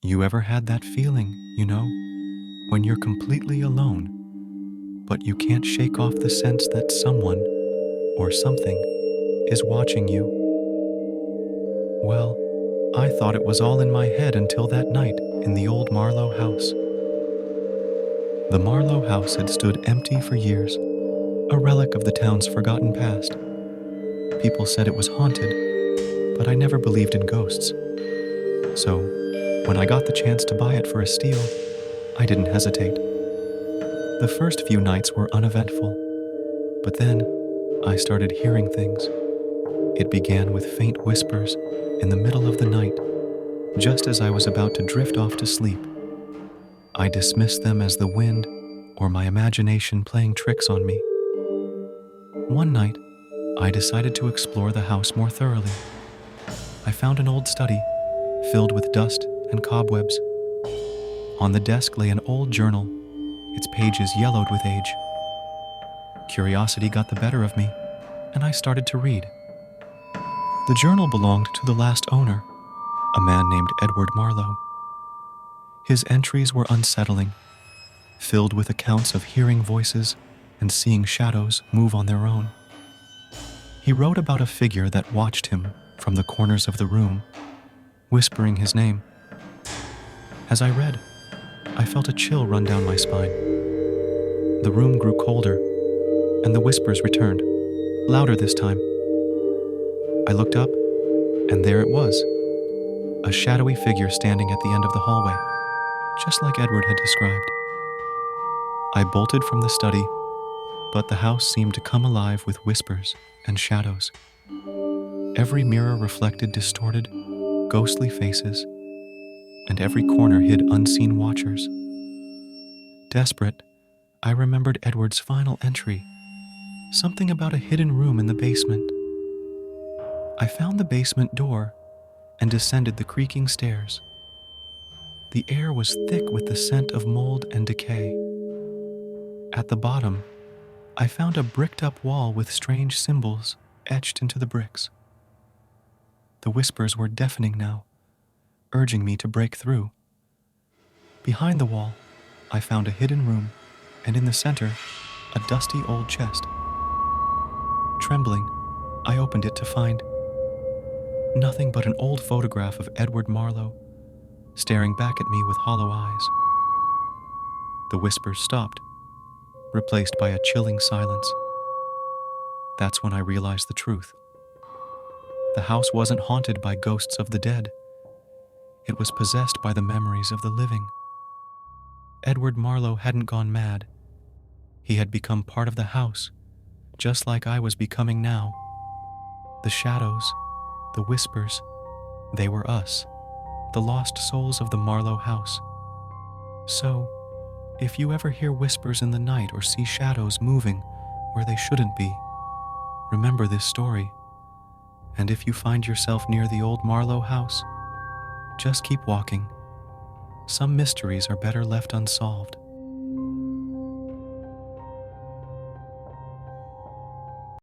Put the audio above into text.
You ever had that feeling, when you're completely alone, but you can't shake off the sense that someone or something is watching you? Well, I thought it was all in my head until that night in the old Marlowe house. The Marlowe house had stood empty for years, a relic of the town's forgotten past. People said it was haunted, but I never believed in ghosts. So, when I got the chance to buy it for a steal, I didn't hesitate. The first few nights were uneventful, but then I started hearing things. It began with faint whispers in the middle of the night, just as I was about to drift off to sleep. I dismissed them as the wind or my imagination playing tricks on me. One night, I decided to explore the house more thoroughly. I found an old study filled with dust and cobwebs. On the desk lay an old journal, its pages yellowed with age. Curiosity got the better of me, and I started to read. The journal belonged to the last owner, a man named Edward Marlowe. His entries were unsettling, filled with accounts of hearing voices and seeing shadows move on their own. He wrote about a figure that watched him from the corners of the room, whispering his name. As I read, I felt a chill run down my spine. The room grew colder, and the whispers returned, louder this time. I looked up, and there it was, a shadowy figure standing at the end of the hallway, just like Edward had described. I bolted from the study, but the house seemed to come alive with whispers and shadows. Every mirror reflected distorted, ghostly faces, and every corner hid unseen watchers. Desperate, I remembered Edward's final entry, something about a hidden room in the basement. I found the basement door and descended the creaking stairs. The air was thick with the scent of mold and decay. At the bottom, I found a bricked-up wall with strange symbols etched into the bricks. The whispers were deafening now, urging me to break through. Behind the wall, I found a hidden room, and in the center, a dusty old chest. Trembling, I opened it to find nothing but an old photograph of Edward Marlowe, staring back at me with hollow eyes. The whispers stopped, replaced by a chilling silence. That's when I realized the truth. The house wasn't haunted by ghosts of the dead. It was possessed by the memories of the living. Edward Marlowe hadn't gone mad. He had become part of the house, just like I was becoming now. The shadows, the whispers, they were us, the lost souls of the Marlowe house. So, if you ever hear whispers in the night or see shadows moving where they shouldn't be, remember this story. And if you find yourself near the old Marlowe house, just keep walking. Some mysteries are better left unsolved.